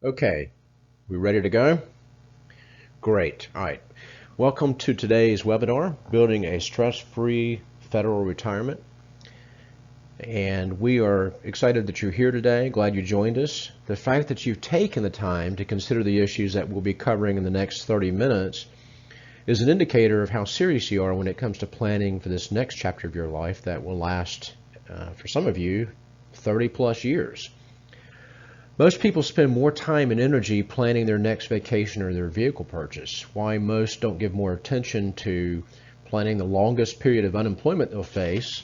Okay, we ready to go? Great. All right. Welcome to today's webinar, Building a Stress-Free Federal Retirement. And we are excited that you're here today. Glad you joined us. The fact that you've taken the time to consider the issues that we'll be covering in the next 30 minutes is an indicator of how serious you are when it comes to planning for this next chapter of your life that will last, for some of you, 30 plus years. Most people spend more time and energy planning their next vacation or their vehicle purchase. Why most don't give more attention to planning the longest period of unemployment they'll face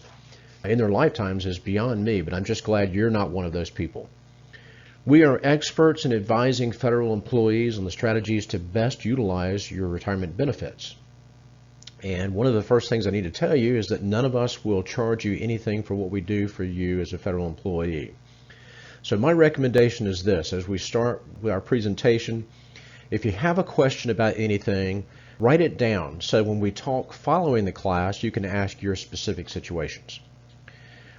in their lifetimes is beyond me, but I'm just glad you're not one of those people. We are experts in advising federal employees on the strategies to best utilize your retirement benefits. And one of the first things I need to tell you is that none of us will charge you anything for what we do for you as a federal employee. So my recommendation is this: as we start with our presentation, if you have a question about anything, write it down so when we talk following the class, you can ask your specific situations.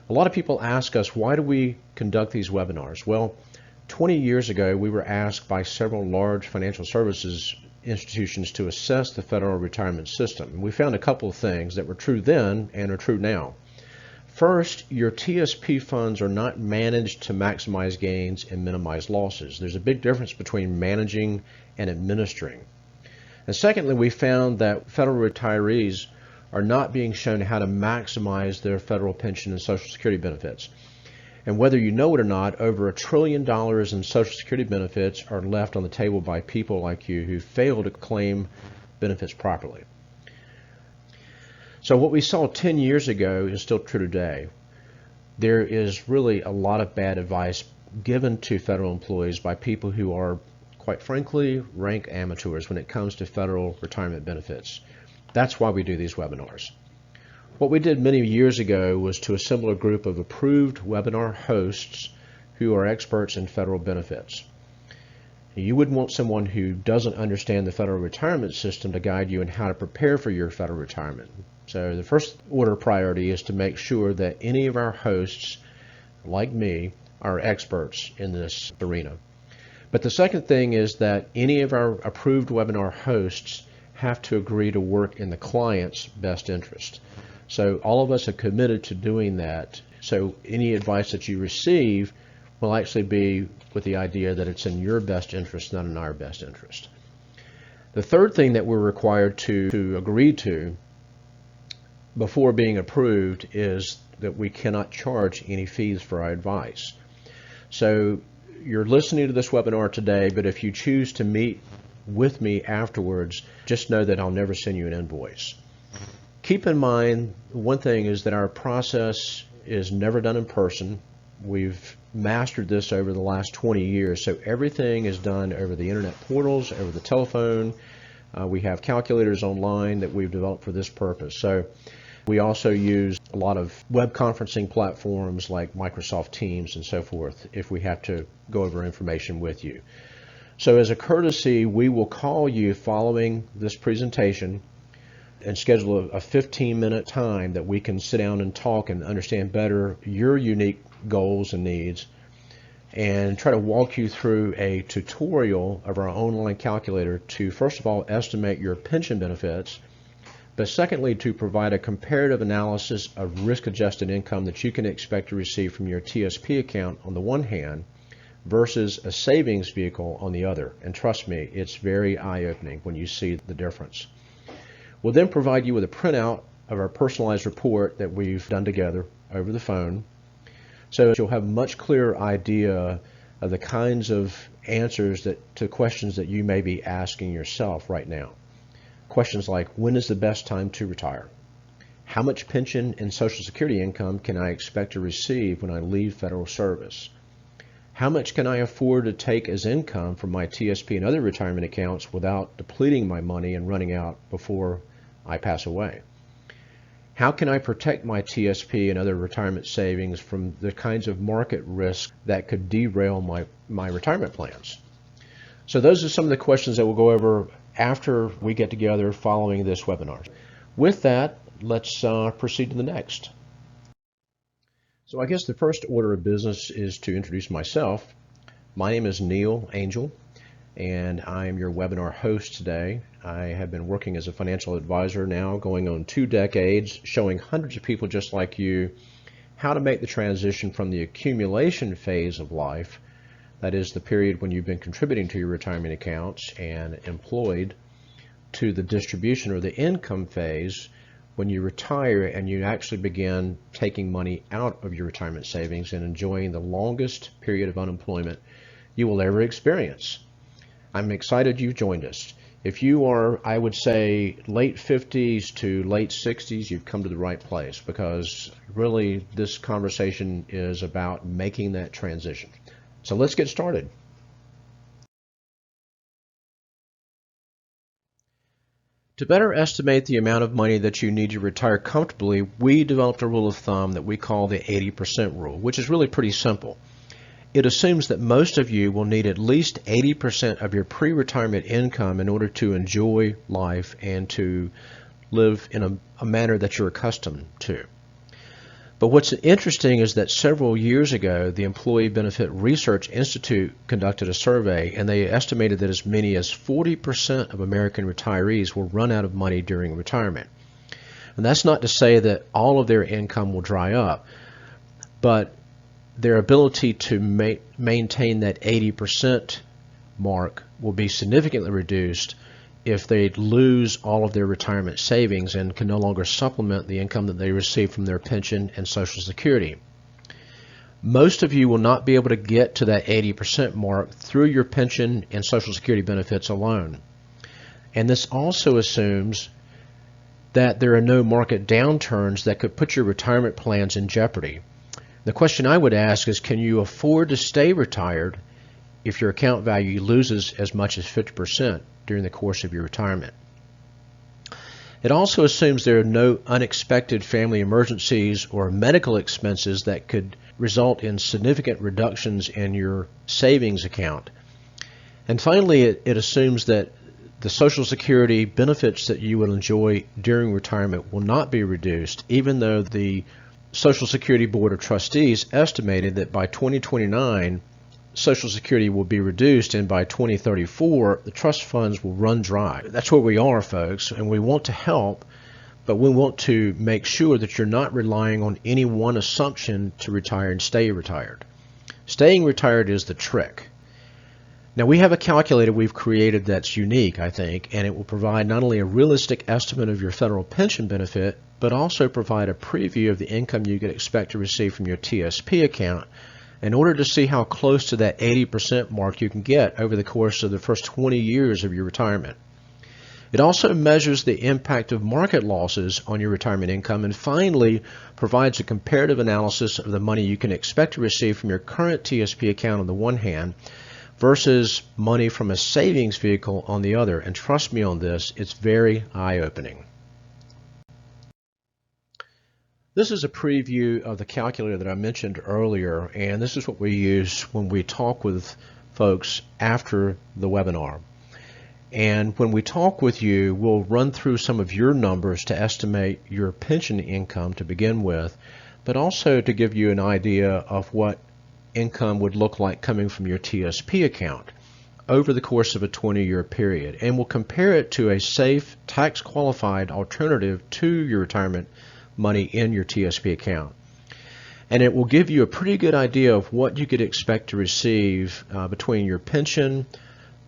A lot of people ask us, why do we conduct these webinars? Well, 20 years ago, we were asked by several large financial services institutions to assess the federal retirement system. We found a couple of things that were true then and are true now. First, your TSP funds are not managed to maximize gains and minimize losses. There's a big difference between managing and administering. And secondly, we found that federal retirees are not being shown how to maximize their federal pension and Social Security benefits. And whether you know it or not, over $1 trillion in Social Security benefits are left on the table by people like you who fail to claim benefits properly. So what we saw 10 years ago is still true today. There is really a lot of bad advice given to federal employees by people who are, quite frankly, rank amateurs when it comes to federal retirement benefits. That's why we do these webinars. What we did many years ago was to assemble a group of approved webinar hosts who are experts in federal benefits. You wouldn't want someone who doesn't understand the federal retirement system to guide you in how to prepare for your federal retirement. So the first order priority is to make sure that any of our hosts, like me, are experts in this arena. But the second thing is that any of our approved webinar hosts have to agree to work in the client's best interest. So all of us are committed to doing that. So any advice that you receive will actually be with the idea that it's in your best interest, not in our best interest. The third thing that we're required to agree to before being approved is that we cannot charge any fees for our advice. So you're listening to this webinar today, but if you choose to meet with me afterwards, just know that I'll never send you an invoice. Keep in mind, one thing is that our process is never done in person. We've mastered this over the last 20 years, so everything is done over the internet portals, over the telephone. We have calculators online that we've developed for this purpose. So we also use a lot of web conferencing platforms like Microsoft Teams and so forth if we have to go over information with you. So as a courtesy, we will call you following this presentation and schedule a 15-minute time that we can sit down and talk and understand better your unique goals and needs, and try to walk you through a tutorial of our online calculator to, first of all, estimate your pension benefits, but secondly, to provide a comparative analysis of risk-adjusted income that you can expect to receive from your TSP account on the one hand versus a savings vehicle on the other. And trust me, it's very eye-opening when you see the difference. We'll then provide you with a printout of our personalized report that we've done together over the phone, so you'll have a much clearer idea of the kinds of answers to questions that you may be asking yourself right now. Questions like, when is the best time to retire? How much pension and Social Security income can I expect to receive when I leave federal service? How much can I afford to take as income from my TSP and other retirement accounts without depleting my money and running out before I pass away? How can I protect my TSP and other retirement savings from the kinds of market risks that could derail my retirement plans? So those are some of the questions that we'll go over after we get together following this webinar. With that, let's proceed to the next. So I guess the first order of business is to introduce myself. My name is Neil Angel, and I am your webinar host today. I have been working as a financial advisor now going on 2 decades, showing hundreds of people just like you how to make the transition from the accumulation phase of life, that is the period when you've been contributing to your retirement accounts and employed, to the distribution or the income phase when you retire and you actually begin taking money out of your retirement savings and enjoying the longest period of unemployment you will ever experience. I'm excited you've joined us. If you are, I would say, late 50s to late 60s, you've come to the right place, because really this conversation is about making that transition. So let's get started. To better estimate the amount of money that you need to retire comfortably, we developed a rule of thumb that we call the 80% rule, which is really pretty simple. It assumes that most of you will need at least 80% of your pre-retirement income in order to enjoy life and to live in a manner that you're accustomed to. But what's interesting is that several years ago, the Employee Benefit Research Institute conducted a survey, and they estimated that as many as 40% of American retirees will run out of money during retirement. And that's not to say that all of their income will dry up, but their ability to maintain that 80% mark will be significantly reduced if they lose all of their retirement savings and can no longer supplement the income that they receive from their pension and Social Security. Most of you will not be able to get to that 80% mark through your pension and Social Security benefits alone. And this also assumes that there are no market downturns that could put your retirement plans in jeopardy. The question I would ask is, can you afford to stay retired if your account value loses as much as 50% during the course of your retirement? It also assumes there are no unexpected family emergencies or medical expenses that could result in significant reductions in your savings account. And finally, it assumes that the Social Security benefits that you will enjoy during retirement will not be reduced, even though the Social Security Board of Trustees estimated that by 2029, Social Security will be reduced, and by 2034, the trust funds will run dry. That's where we are, folks, and we want to help, but we want to make sure that you're not relying on any one assumption to retire and stay retired. Staying retired is the trick. Now, we have a calculator we've created that's unique, I think, and it will provide not only a realistic estimate of your federal pension benefit, but also provide a preview of the income you could expect to receive from your TSP account in order to see how close to that 80% mark you can get over the course of the first 20 years of your retirement. It also measures the impact of market losses on your retirement income, and finally provides a comparative analysis of the money you can expect to receive from your current TSP account on the one hand versus money from a savings vehicle on the other. And trust me on this, it's very eye-opening. This is a preview of the calculator that I mentioned earlier, and this is what we use when we talk with folks after the webinar. And when we talk with you, we'll run through some of your numbers to estimate your pension income to begin with, but also to give you an idea of what income would look like coming from your TSP account over the course of a 20-year period. And we'll compare it to a safe, tax-qualified alternative to your retirement money in your TSP account. And it will give you a pretty good idea of what you could expect to receive between your pension,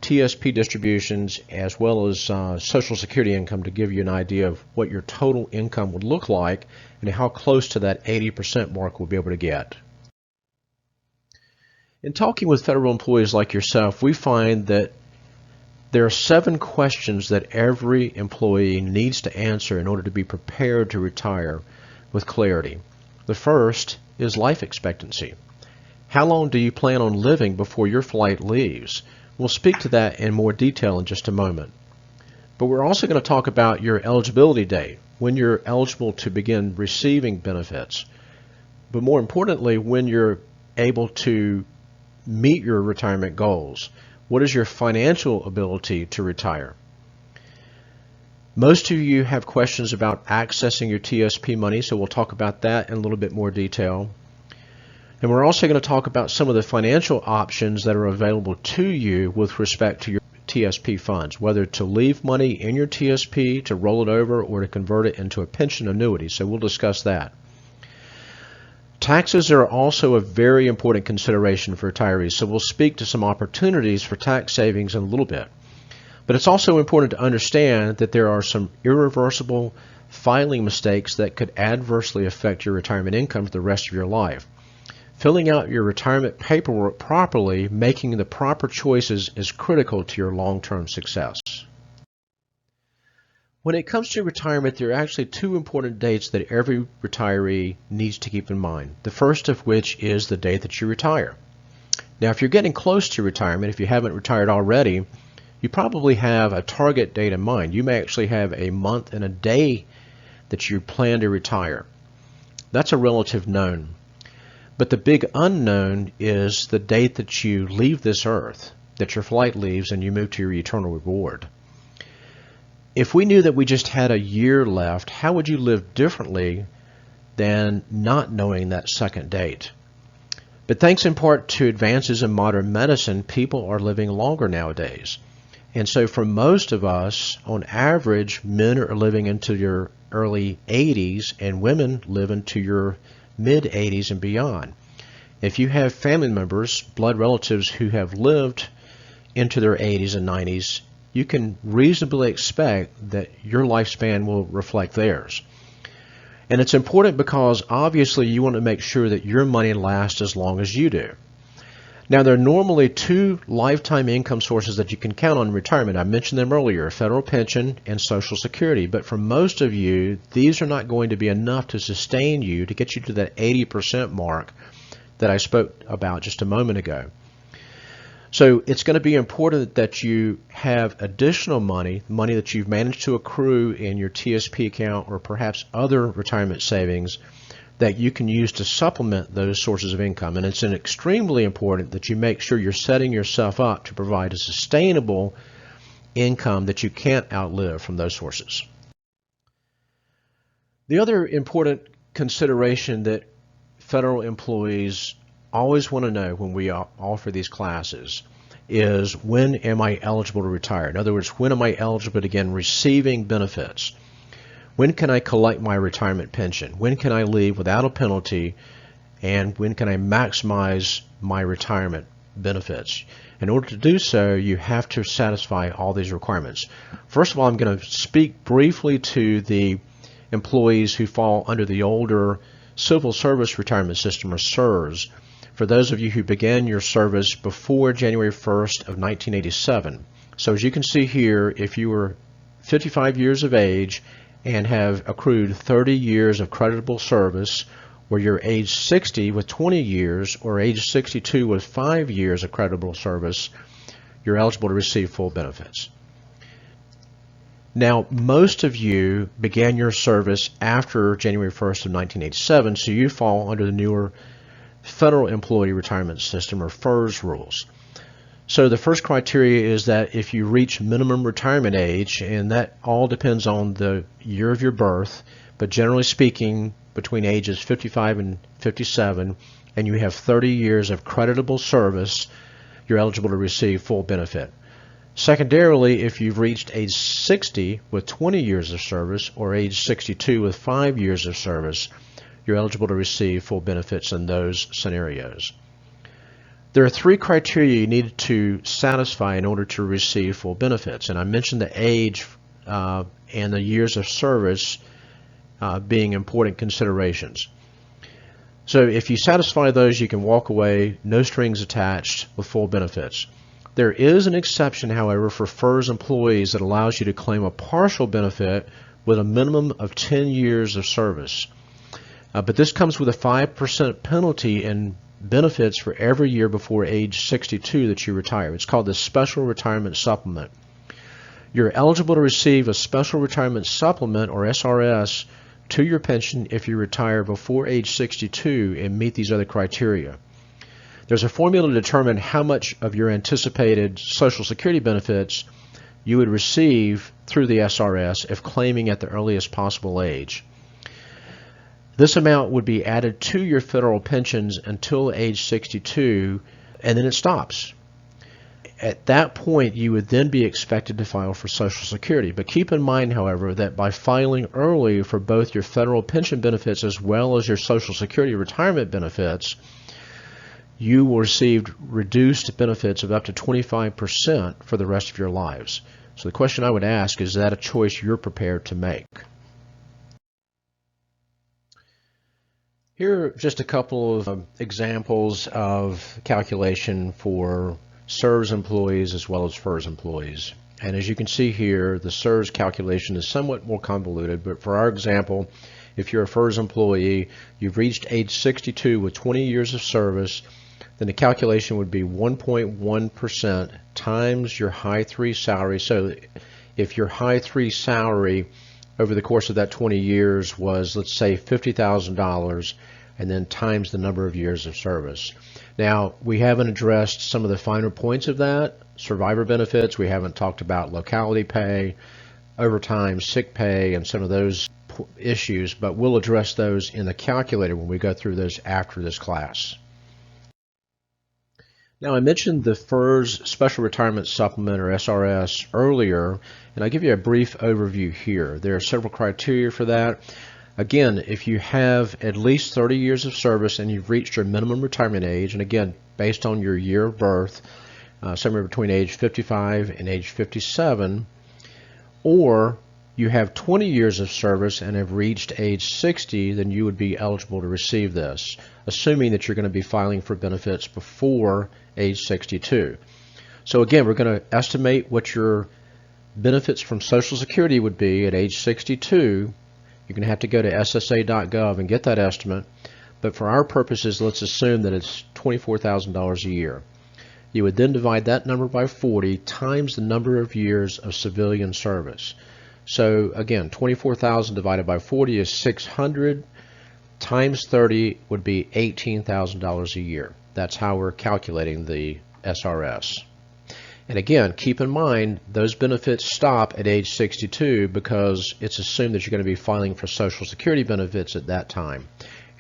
TSP distributions, as well as Social Security income, to give you an idea of what your total income would look like and how close to that 80% mark we'll be able to get. In talking with federal employees like yourself, we find that there are 7 questions that every employee needs to answer in order to be prepared to retire with clarity. The first is life expectancy. How long do you plan on living before your flight leaves? We'll speak to that in more detail in just a moment. But we're also going to talk about your eligibility date, when you're eligible to begin receiving benefits. But more importantly, when you're able to meet your retirement goals. What is your financial ability to retire? Most of you have questions about accessing your TSP money, so we'll talk about that in a little bit more detail. And we're also going to talk about some of the financial options that are available to you with respect to your TSP funds, whether to leave money in your TSP, to roll it over, or to convert it into a pension annuity. So we'll discuss that. Taxes are also a very important consideration for retirees, so we'll speak to some opportunities for tax savings in a little bit. But it's also important to understand that there are some irreversible filing mistakes that could adversely affect your retirement income for the rest of your life. Filling out your retirement paperwork properly, making the proper choices, is critical to your long-term success. When it comes to retirement, there are actually two important dates that every retiree needs to keep in mind. The first of which is the date that you retire. Now, if you're getting close to retirement, if you haven't retired already, you probably have a target date in mind. You may actually have a month and a day that you plan to retire. That's a relative known. But the big unknown is the date that you leave this earth, that your flight leaves and you move to your eternal reward. If we knew that we just had a year left, how would you live differently than not knowing that second date? But thanks in part to advances in modern medicine, people are living longer nowadays. And so for most of us, on average, men are living into your early 80s and women live into your mid-80s and beyond. If you have family members, blood relatives who have lived into their 80s and 90s, you can reasonably expect that your lifespan will reflect theirs. And it's important because obviously you want to make sure that your money lasts as long as you do. Now, there are normally two lifetime income sources that you can count on in retirement. I mentioned them earlier, federal pension and Social Security. But for most of you, these are not going to be enough to sustain you, to get you to that 80% mark that I spoke about just a moment ago. So it's going to be important that you have additional money that you've managed to accrue in your TSP account or perhaps other retirement savings, that you can use to supplement those sources of income. And it's extremely important that you make sure you're setting yourself up to provide a sustainable income that you can't outlive from those sources. The other important consideration that federal employees always want to know when we offer these classes is, when am I eligible to retire? In other words, when am I eligible to begin receiving benefits? When can I collect my retirement pension? When can I leave without a penalty? And when can I maximize my retirement benefits? In order to do so, you have to satisfy all these requirements. First of all, I'm going to speak briefly to the employees who fall under the older Civil Service Retirement System, or CSRS. For those of you who began your service before January 1st of 1987. So as you can see here, if you were 55 years of age and have accrued 30 years of creditable service, or you're age 60 with 20 years, or age 62 with 5 years of creditable service, you're eligible to receive full benefits. Now, most of you began your service after January 1st of 1987, so you fall under the newer Federal Employee Retirement System, or FERS rules. So the first criteria is that if you reach minimum retirement age, and that all depends on the year of your birth, but generally speaking, between ages 55 and 57, and you have 30 years of creditable service, you're eligible to receive full benefit. Secondarily, if you've reached age 60 with 20 years of service, or age 62 with 5 years of service, you're eligible to receive full benefits in those scenarios. There are three criteria you need to satisfy in order to receive full benefits, and I mentioned the age and the years of service being important considerations. So if you satisfy those, you can walk away, no strings attached, with full benefits. There is an exception, however, for FERS employees that allows you to claim a partial benefit with a minimum of 10 years of service. But this comes with a 5% penalty in benefits for every year before age 62 that you retire. It's called the Special Retirement Supplement. You're eligible to receive a Special Retirement Supplement, or SRS, to your pension if you retire before age 62 and meet these other criteria. There's a formula to determine how much of your anticipated Social Security benefits you would receive through the SRS if claiming at the earliest possible age. This amount would be added to your federal pensions until age 62, and then it stops. At that point, you would then be expected to file for Social Security. But keep in mind, however, that by filing early for both your federal pension benefits as well as your Social Security retirement benefits, you will receive reduced benefits of up to 25% for the rest of your lives. So the question I would ask is that a choice you're prepared to make? Here are just a couple of examples of calculation for SERS employees as well as FERS employees. And as you can see here, the SERS calculation is somewhat more convoluted, but for our example, if you're a FERS employee, you've reached age 62 with 20 years of service, then the calculation would be 1.1% times your high 3 salary. So if your high 3 salary over the course of that 20 years was, let's say, $50,000, and then times the number of years of service. Now, we haven't addressed some of the finer points of that. Survivor benefits, we haven't talked about locality pay, overtime, sick pay, and some of those issues, but we'll address those in the calculator when we go through those after this class. Now, I mentioned the FERS Special Retirement Supplement, or SRS, earlier, and I'll give you a brief overview here. There are several criteria for that. Again, if you have at least 30 years of service and you've reached your minimum retirement age, and again, based on your year of birth, somewhere between age 55 and age 57, or you have 20 years of service and have reached age 60, then you would be eligible to receive this, assuming that you're going to be filing for benefits before age 62. So again, we're going to estimate what your benefits from Social Security would be at age 62. You're going to have to go to SSA.gov and get that estimate, but for our purposes, let's assume that it's $24,000 a year. You would then divide that number by 40 times the number of years of civilian service. So again, 24,000 divided by 40 is 600, times 30 would be $18,000 a year. That's how we're calculating the SRS. And again, keep in mind, those benefits stop at age 62 because it's assumed that you're going to be filing for Social Security benefits at that time,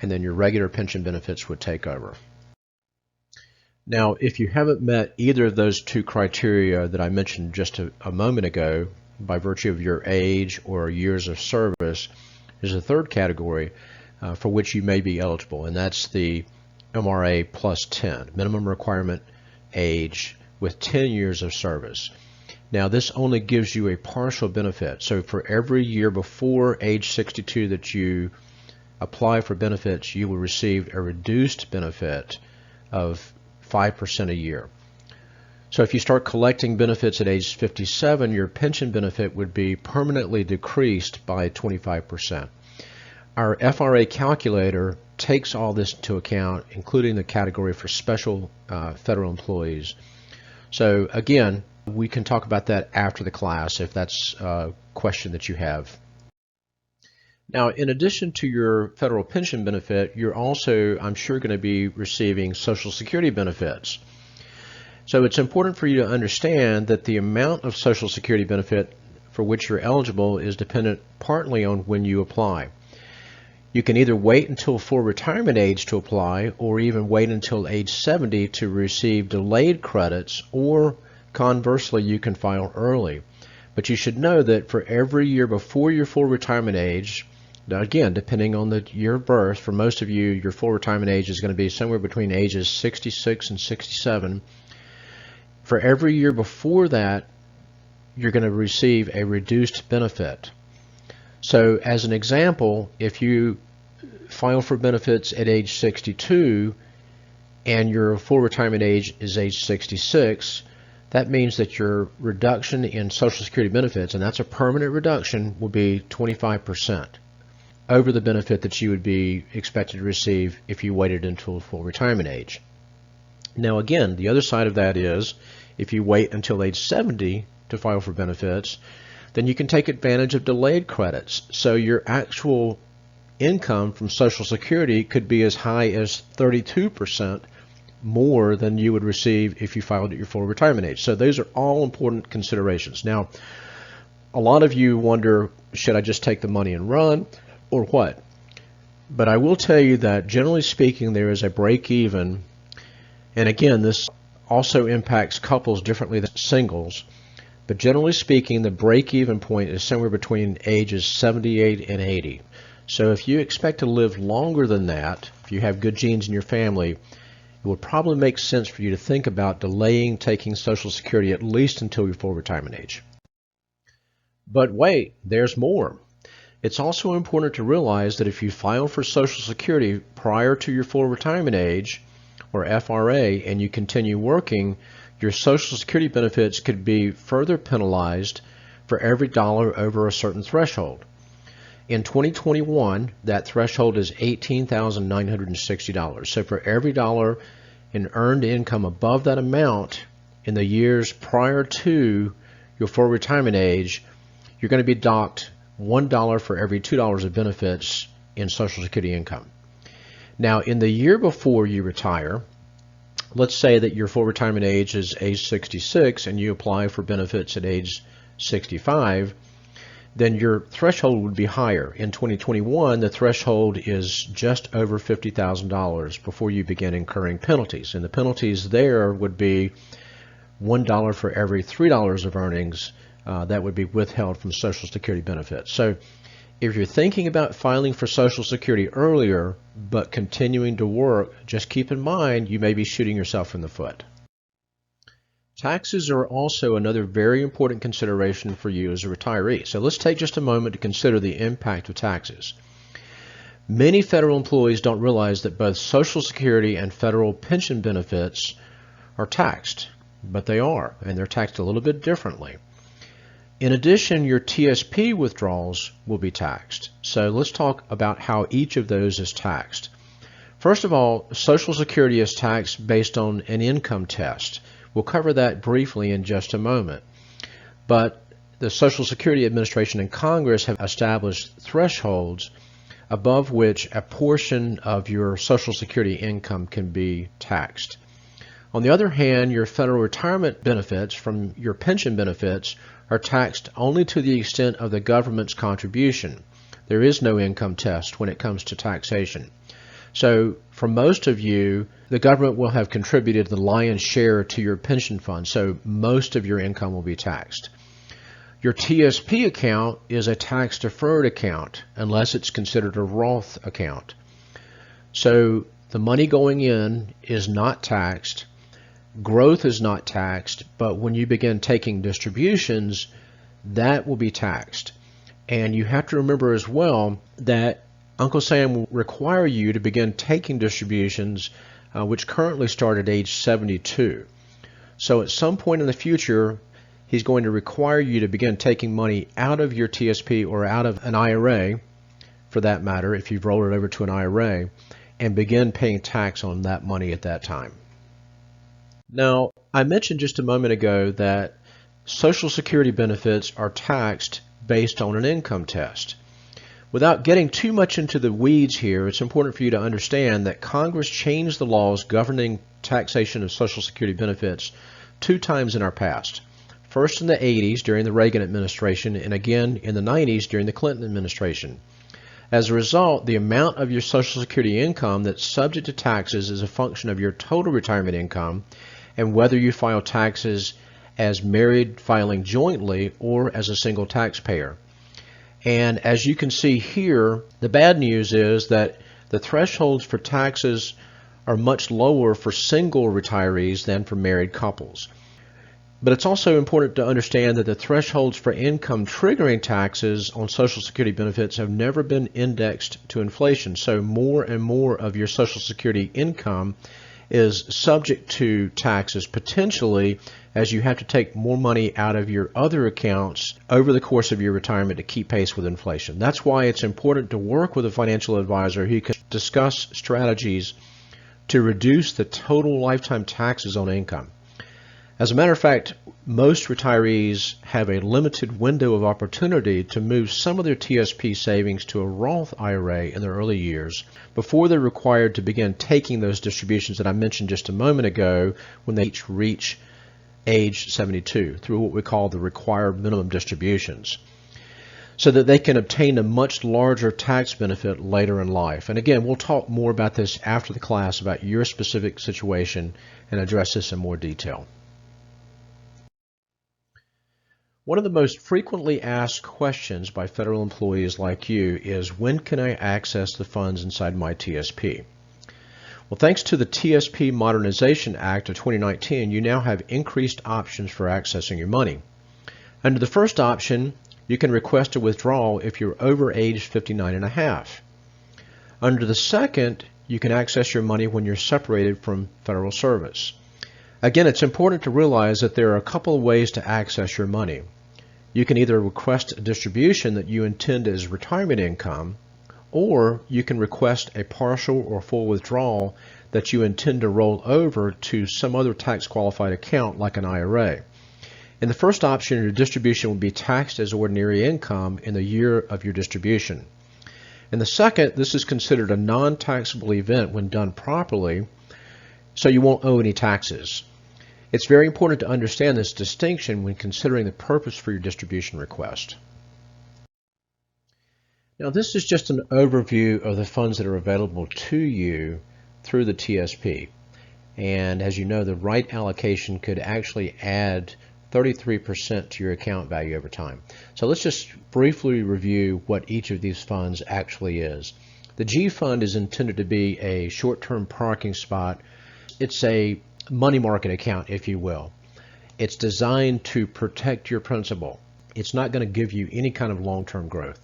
and then your regular pension benefits would take over. Now, if you haven't met either of those two criteria that I mentioned just a moment ago, by virtue of your age or years of service, there's a third category for which you may be eligible, and that's the MRA plus 10, minimum requirement age with 10 years of service. Now, this only gives you a partial benefit. So for every year before age 62 that you apply for benefits, you will receive a reduced benefit of 5% a year. So if you start collecting benefits at age 57, your pension benefit would be permanently decreased by 25%. Our FRA calculator takes all this into account, including the category for special federal employees. So again, we can talk about that after the class if that's a question that you have. Now, in addition to your federal pension benefit, you're also, I'm sure, going to be receiving Social Security benefits. So it's important for you to understand that the amount of Social Security benefit for which you're eligible is dependent partly on when you apply. You can either wait until full retirement age to apply, or even wait until age 70 to receive delayed credits, or conversely, you can file early. But you should know that for every year before your full retirement age, now again, depending on the year of birth, for most of you, your full retirement age is going to be somewhere between ages 66 and 67. For every year before that, you're going to receive a reduced benefit. So as an example, if you file for benefits at age 62 and your full retirement age is age 66, that means that your reduction in Social Security benefits, and that's a permanent reduction, will be 25% over the benefit that you would be expected to receive if you waited until full retirement age. Now again, the other side of that is if you wait until age 70 to file for benefits, then you can take advantage of delayed credits. So your actual income from Social Security could be as high as 32% more than you would receive if you filed at your full retirement age. So those are all important considerations. Now, a lot of you wonder, should I just take the money and run, or what? But I will tell you that generally speaking, there is a break even. And again, this also impacts couples differently than singles. But generally speaking, the break-even point is somewhere between ages 78 and 80. So if you expect to live longer than that, if you have good genes in your family, it would probably make sense for you to think about delaying taking Social Security at least until your full retirement age. But wait, there's more. It's also important to realize that if you file for Social Security prior to your full retirement age, or FRA, and you continue working, your Social Security benefits could be further penalized for every dollar over a certain threshold. In 2021, that threshold is $18,960. So for every dollar in earned income above that amount in the years prior to your full retirement age, you're going to be docked $1 for every $2 of benefits in Social Security income. Now, in the year before you retire, let's say that your full retirement age is age 66 and you apply for benefits at age 65, then your threshold would be higher. In 2021, the threshold is just over $50,000 before you begin incurring penalties. And the penalties there would be $1 for every $3 of earnings that would be withheld from Social Security benefits. So if you're thinking about filing for Social Security earlier but continuing to work, just keep in mind you may be shooting yourself in the foot. Taxes are also another very important consideration for you as a retiree. So let's take just a moment to consider the impact of taxes. Many federal employees don't realize that both Social Security and federal pension benefits are taxed, but they are, and they're taxed a little bit differently. In addition, your TSP withdrawals will be taxed. So let's talk about how each of those is taxed. First of all, Social Security is taxed based on an income test. We'll cover that briefly in just a moment. But the Social Security Administration and Congress have established thresholds above which a portion of your Social Security income can be taxed. On the other hand, your federal retirement benefits from your pension benefits are taxed only to the extent of the government's contribution. There is no income test when it comes to taxation. So for most of you, the government will have contributed the lion's share to your pension fund, so most of your income will be taxed. Your TSP account is a tax-deferred account unless it's considered a Roth account. So the money going in is not taxed. Growth is not taxed, but when you begin taking distributions, that will be taxed. And you have to remember as well that Uncle Sam will require you to begin taking distributions, which currently start at age 72. So at some point in the future, he's going to require you to begin taking money out of your TSP or out of an IRA, for that matter, if you've rolled it over to an IRA, and begin paying tax on that money at that time. Now, I mentioned just a moment ago that Social Security benefits are taxed based on an income test. Without getting too much into the weeds here, it's important for you to understand that Congress changed the laws governing taxation of Social Security benefits 2 times in our past. First in the 80s during the Reagan administration, and again in the 90s during the Clinton administration. As a result, the amount of your Social Security income that's subject to taxes is a function of your total retirement income and whether you file taxes as married filing jointly or as a single taxpayer. And as you can see here, the bad news is that the thresholds for taxes are much lower for single retirees than for married couples. But it's also important to understand that the thresholds for income triggering taxes on Social Security benefits have never been indexed to inflation. So more and more of your Social Security income is subject to taxes potentially as you have to take more money out of your other accounts over the course of your retirement to keep pace with inflation. That's why it's important to work with a financial advisor who can discuss strategies to reduce the total lifetime taxes on income. As a matter of fact, most retirees have a limited window of opportunity to move some of their TSP savings to a Roth IRA in their early years before they're required to begin taking those distributions that I mentioned just a moment ago when they each reach age 72 through what we call the required minimum distributions. so that they can obtain a much larger tax benefit later in life. And again, we'll talk more about this after the class about your specific situation and address this in more detail. One of the most frequently asked questions by federal employees like you is, when can I access the funds inside my TSP? Well, thanks to the TSP Modernization Act of 2019, you now have increased options for accessing your money. Under the first option, you can request a withdrawal if you're over age 59 and a half. Under the second, you can access your money when you're separated from federal service. Again, it's important to realize that there are a couple of ways to access your money. You can either request a distribution that you intend as retirement income, or you can request a partial or full withdrawal that you intend to roll over to some other tax-qualified account like an IRA. In the first option, your distribution will be taxed as ordinary income in the year of your distribution. In the second, this is considered a non-taxable event when done properly, so you won't owe any taxes. It's very important to understand this distinction when considering the purpose for your distribution request. Now, this is just an overview of the funds that are available to you through the TSP. And as you know, the right allocation could actually add 33% to your account value over time. So let's just briefly review what each of these funds actually is. The G fund is intended to be a short-term parking spot. It's a money market account, if you will. It's designed to protect your principal. It's not going to give you any kind of long-term growth.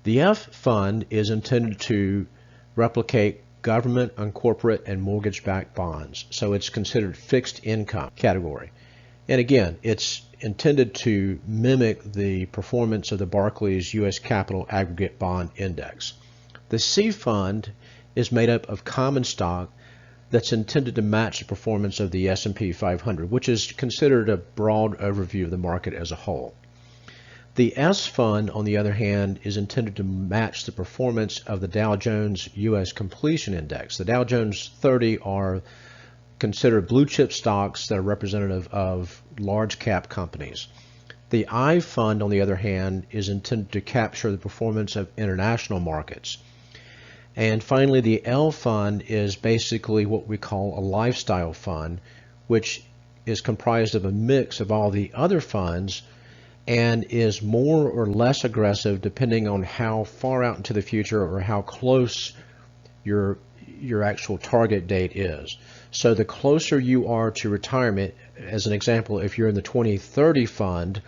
The F fund is intended to replicate government, corporate, and mortgage-backed bonds. So it's considered fixed income category. And again, it's intended to mimic the performance of the Barclays U.S. Capital Aggregate Bond Index. The C fund is made up of common stock that's intended to match the performance of the S&P 500, which is considered a broad overview of the market as a whole. The S fund, on the other hand, is intended to match the performance of the Dow Jones U.S. Completion Index. The Dow Jones 30 are considered blue chip stocks that are representative of large cap companies. The I fund, on the other hand, is intended to capture the performance of international markets. And finally, the L fund is basically what we call a lifestyle fund, which is comprised of a mix of all the other funds and is more or less aggressive depending on how far out into the future or how close your actual target date is. So the closer you are to retirement, as an example, if you're in the 2030 fund,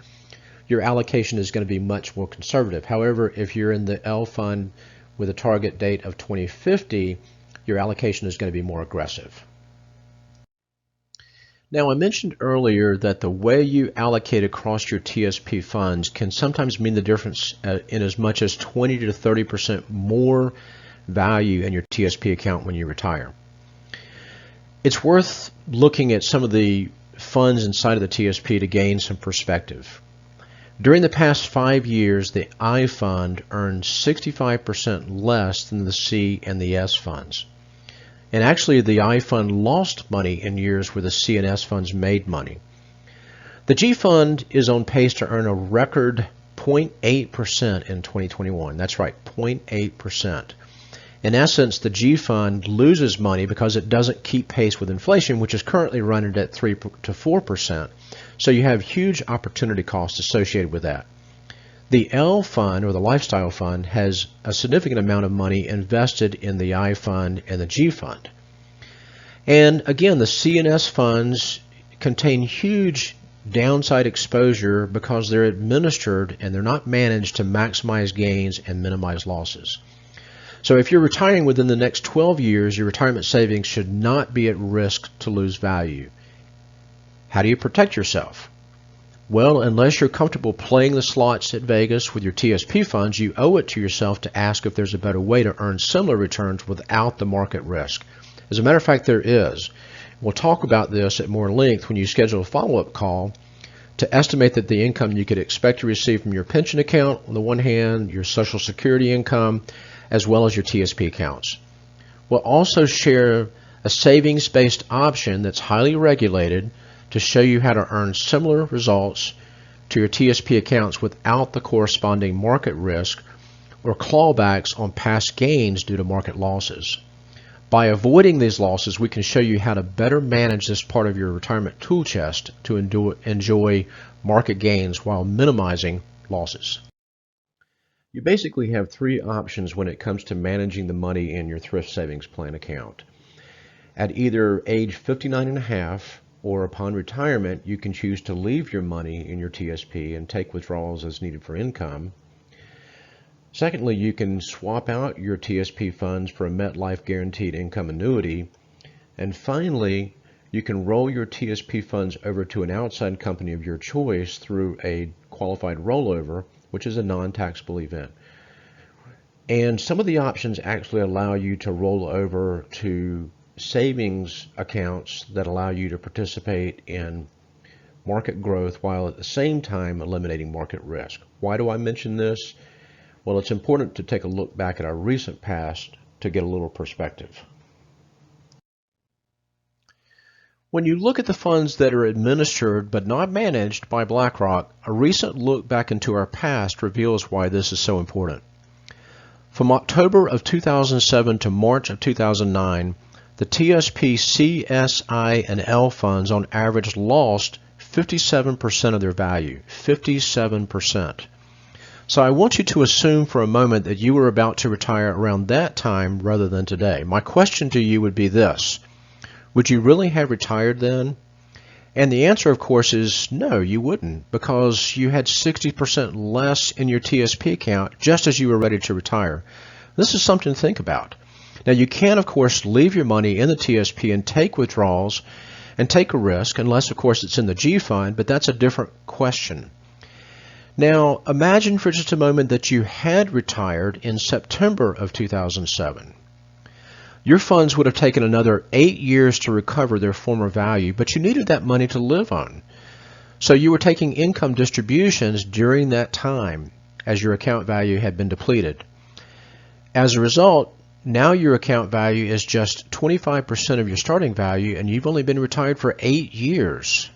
your allocation is going to be much more conservative. However, if you're in the L fund with a target date of 2050, your allocation is going to be more aggressive. Now, I mentioned earlier that the way you allocate across your TSP funds can sometimes mean the difference in as much as 20 to 30% more value in your TSP account when you retire. It's worth looking at some of the funds inside of the TSP to gain some perspective. During the past 5 years, the I fund earned 65% less than the C and the S funds. And actually, the I fund lost money in years where the C and S funds made money. The G fund is on pace to earn a record 0.8% in 2021. That's right, 0.8%. In essence, the G fund loses money because it doesn't keep pace with inflation, which is currently running at 3 to 4%. So you have huge opportunity costs associated with that. The L fund, or the lifestyle fund, has a significant amount of money invested in the I fund and the G fund. And again, the C and S funds contain huge downside exposure because they're administered and they're not managed to maximize gains and minimize losses. So if you're retiring within the next 12 years, your retirement savings should not be at risk to lose value. How do you protect yourself? Well, unless you're comfortable playing the slots at Vegas with your TSP funds, you owe it to yourself to ask if there's a better way to earn similar returns without the market risk. As a matter of fact, there is. We'll talk about this at more length when you schedule a follow-up call to estimate that the income you could expect to receive from your pension account, on the one hand, your Social Security income, as well as your TSP accounts. We'll also share a savings-based option that's highly regulated to show you how to earn similar results to your TSP accounts without the corresponding market risk or clawbacks on past gains due to market losses. By avoiding these losses, we can show you how to better manage this part of your retirement tool chest to enjoy market gains while minimizing losses. You basically have three options when it comes to managing the money in your thrift savings plan account. At either age 59 and a half or upon retirement, you can choose to leave your money in your TSP and take withdrawals as needed for income. Secondly, you can swap out your TSP funds for a MetLife guaranteed income annuity. And finally, you can roll your TSP funds over to an outside company of your choice through a qualified rollover, which is a non-taxable event. And some of the options actually allow you to roll over to savings accounts that allow you to participate in market growth while at the same time eliminating market risk. Why do I mention this? Well, it's important to take a look back at our recent past to get a little perspective. When you look at the funds that are administered but not managed by BlackRock, a recent look back into our past reveals why this is so important. From October of 2007 to March of 2009, the TSP C, S, I, and L funds on average lost 57% of their value, 57%. So I want you to assume for a moment that you were about to retire around that time rather than today. My question to you would be this: would you really have retired then? And the answer, of course, is no, you wouldn't, because you had 60% less in your TSP account just as you were ready to retire. This is something to think about. Now, you can, of course, leave your money in the TSP and take withdrawals and take a risk, unless, of course, it's in the G fund, but that's a different question. Now, imagine for just a moment that you had retired in September of 2007. Your funds would have taken another 8 years to recover their former value, but you needed that money to live on. So you were taking income distributions during that time as your account value had been depleted. As a result, now your account value is just 25% of your starting value, and you've only been retired for 8 years.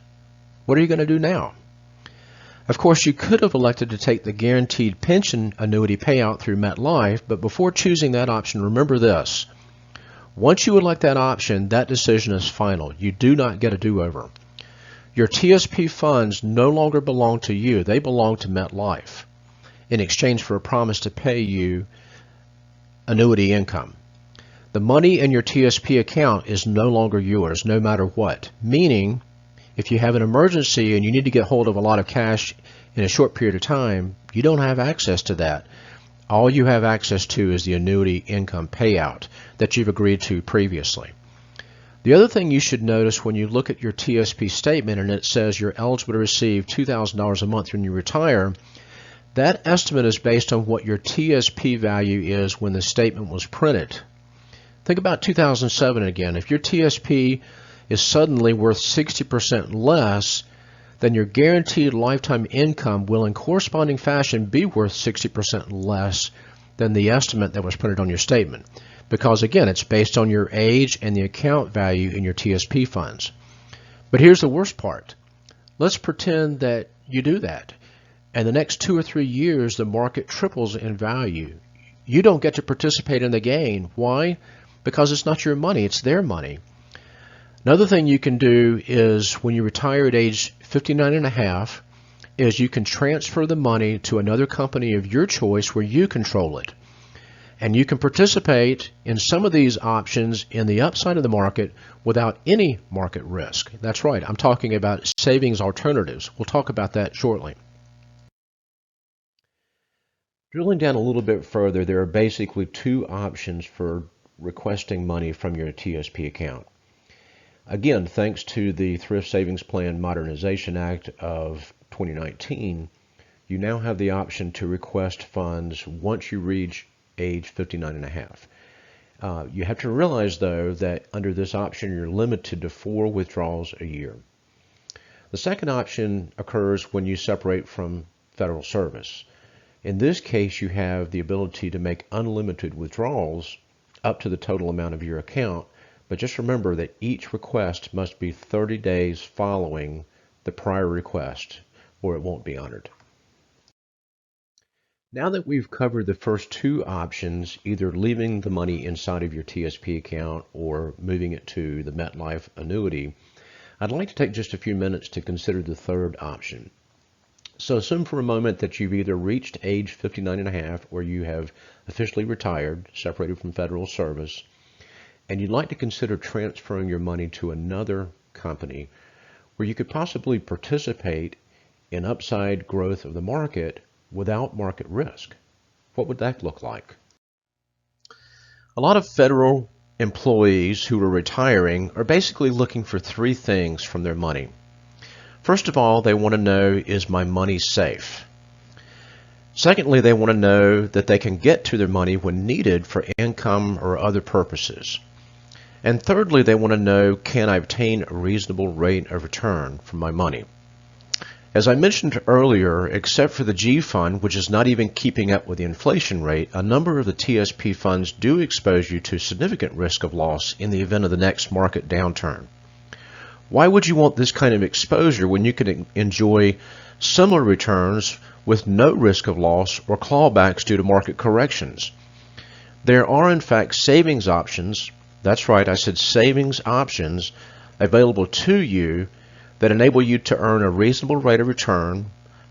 What are you going to do now? Of course, you could have elected to take the guaranteed pension annuity payout through MetLife, but before choosing that option, remember this. Once you elect that option, that decision is final. You do not get a do-over. Your TSP funds no longer belong to you. They belong to MetLife in exchange for a promise to pay you annuity income. The money in your TSP account is no longer yours, no matter what, meaning if you have an emergency and you need to get hold of a lot of cash in a short period of time, you don't have access to that. All you have access to is the annuity income payout that you've agreed to previously. The other thing you should notice when you look at your TSP statement and it says you're eligible to receive $2,000 a month when you retire, that estimate is based on what your TSP value is when the statement was printed. Think about 2007 again. If your TSP is suddenly worth 60% less, then your guaranteed lifetime income will in corresponding fashion be worth 60% less than the estimate that was printed on your statement. Because again, it's based on your age and the account value in your TSP funds. But here's the worst part. Let's pretend that you do that. And the next 2 or 3 years, the market triples in value. You don't get to participate in the gain. Why? Because it's not your money, it's their money. Another thing you can do is when you retire at age 59 and a half, is you can transfer the money to another company of your choice where you control it. And you can participate in some of these options in the upside of the market without any market risk. That's right, I'm talking about savings alternatives. We'll talk about that shortly. Drilling down a little bit further, there are basically 2 options for requesting money from your TSP account. Again, thanks to the Thrift Savings Plan Modernization Act of 2019, you now have the option to request funds once you reach age 59 and a half. You have to realize, though, that under this option, you're limited to 4 withdrawals a year. The second option occurs when you separate from federal service. In this case, you have the ability to make unlimited withdrawals up to the total amount of your account. But just remember that each request must be 30 days following the prior request. or it won't be honored. Now that we've covered the first two options, either leaving the money inside of your TSP account or moving it to the MetLife annuity, I'd like to take just a few minutes to consider the third option. So assume for a moment that you've either reached age 59 and a half or you have officially retired, separated from federal service, and you'd like to consider transferring your money to another company where you could possibly participate in upside growth of the market without market risk. What would that look like? A lot of federal employees who are retiring are basically looking for three things from their money. First of all, they want to know, is my money safe? Secondly, they want to know that they can get to their money when needed for income or other purposes. And thirdly, they want to know, can I obtain a reasonable rate of return from my money? As I mentioned earlier, except for the G fund, which is not even keeping up with the inflation rate, a number of the TSP funds do expose you to significant risk of loss in the event of the next market downturn. Why would you want this kind of exposure when you can enjoy similar returns with no risk of loss or clawbacks due to market corrections? There are in fact savings options, that's right, I said savings options, available to you that enable you to earn a reasonable rate of return,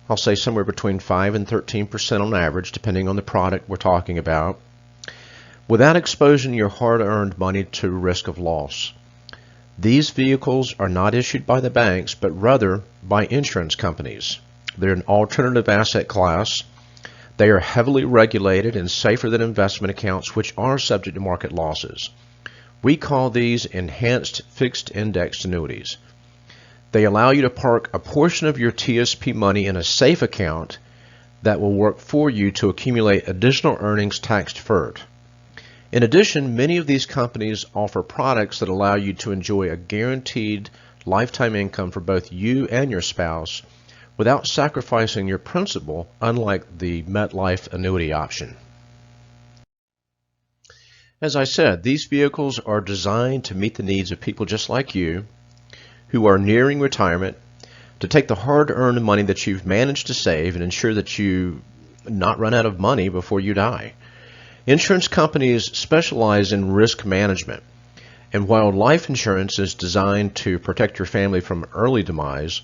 I'll say somewhere between 5 and 13% on average, depending on the product we're talking about, without exposing your hard-earned money to risk of loss. These vehicles are not issued by the banks, but rather by insurance companies. They're an alternative asset class. They are heavily regulated and safer than investment accounts, which are subject to market losses. We call these enhanced fixed indexed annuities. They allow you to park a portion of your TSP money in a safe account that will work for you to accumulate additional earnings tax-deferred. In addition, many of these companies offer products that allow you to enjoy a guaranteed lifetime income for both you and your spouse without sacrificing your principal, unlike the MetLife annuity option. As I said, these vehicles are designed to meet the needs of people just like you who are nearing retirement, to take the hard-earned money that you've managed to save and ensure that you not run out of money before you die. Insurance companies specialize in risk management, and while life insurance is designed to protect your family from early demise,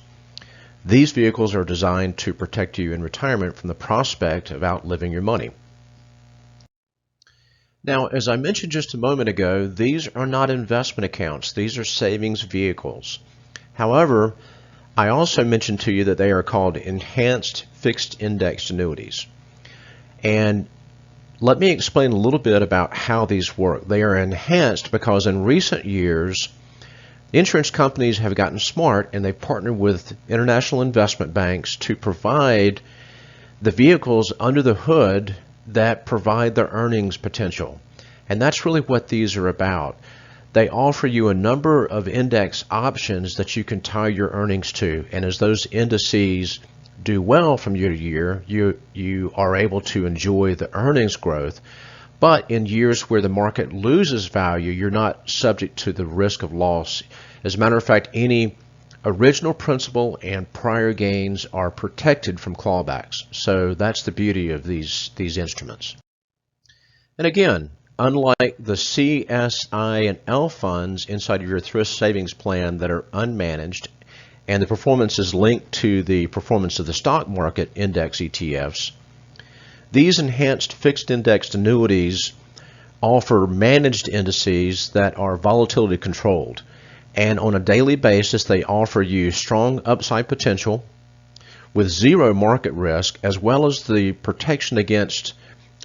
these vehicles are designed to protect you in retirement from the prospect of outliving your money. Now, as I mentioned just a moment ago, these are not investment accounts. These are savings vehicles. However, I also mentioned to you that they are called enhanced fixed indexed annuities. And let me explain a little bit about how these work. They are enhanced because in recent years, insurance companies have gotten smart and they've partnered with international investment banks to provide the vehicles under the hood that provide the earnings potential. And that's really what these are about. They offer you a number of index options that you can tie your earnings to. And as those indices do well from year to year, you are able to enjoy the earnings growth. But in years where the market loses value, you're not subject to the risk of loss. As a matter of fact, any original principal and prior gains are protected from clawbacks. So that's the beauty of these instruments. And again, unlike the CSI and L funds inside of your thrift savings plan that are unmanaged and the performance is linked to the performance of the stock market index ETFs, these enhanced fixed indexed annuities offer managed indices that are volatility controlled. And on a daily basis, they offer you strong upside potential with zero market risk, as well as the protection against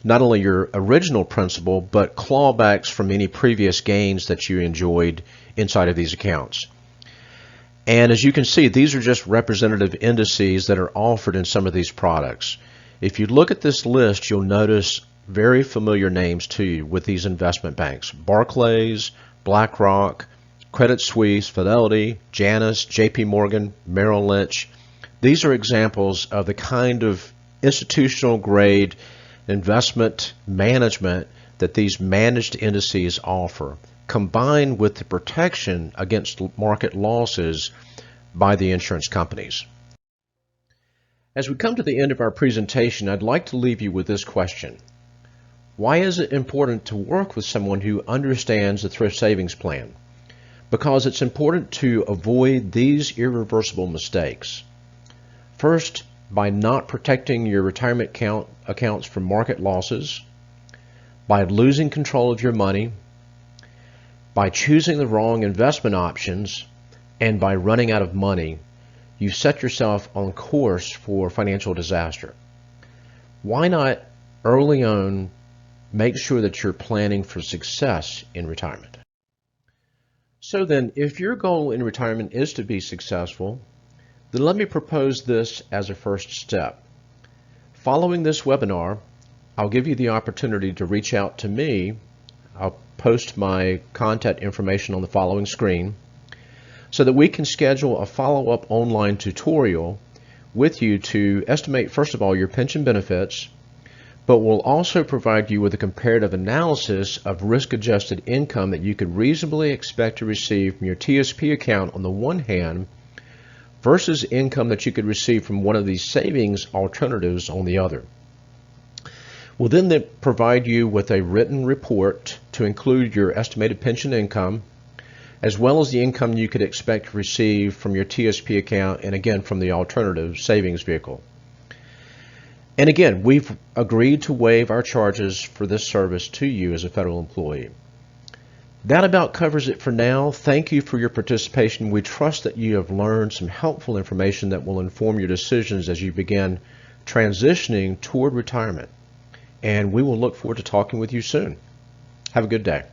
not only your original principal, but clawbacks from any previous gains that you enjoyed inside of these accounts. And as you can see, these are just representative indices that are offered in some of these products. If you look at this list, you'll notice very familiar names to you with these investment banks: Barclays, BlackRock, Credit Suisse, Fidelity, Janus, JP Morgan, Merrill Lynch. These are examples of the kind of institutional grade investment management that these managed indices offer, combined with the protection against market losses by the insurance companies. As we come to the end of our presentation, I'd like to leave you with this question. Why is it important to work with someone who understands the thrift savings plan? Because it's important to avoid these irreversible mistakes. First, by not protecting your retirement accounts from market losses, by losing control of your money, by choosing the wrong investment options, and by running out of money, you set yourself on course for financial disaster. Why not early on make sure that you're planning for success in retirement? So then, if your goal in retirement is to be successful, then let me propose this as a first step. Following this webinar, I'll give you the opportunity to reach out to me. I'll post my contact information on the following screen so that we can schedule a follow-up online tutorial with you to estimate, first of all, your pension benefits, but we'll also provide you with a comparative analysis of risk-adjusted income that you could reasonably expect to receive from your TSP account on the one hand versus income that you could receive from one of these savings alternatives on the other. We'll then provide you with a written report to include your estimated pension income, as well as the income you could expect to receive from your TSP account and again from the alternative savings vehicle. And again, we've agreed to waive our charges for this service to you as a federal employee. That about covers it for now. Thank you for your participation. We trust that you have learned some helpful information that will inform your decisions as you begin transitioning toward retirement. And we will look forward to talking with you soon. Have a good day.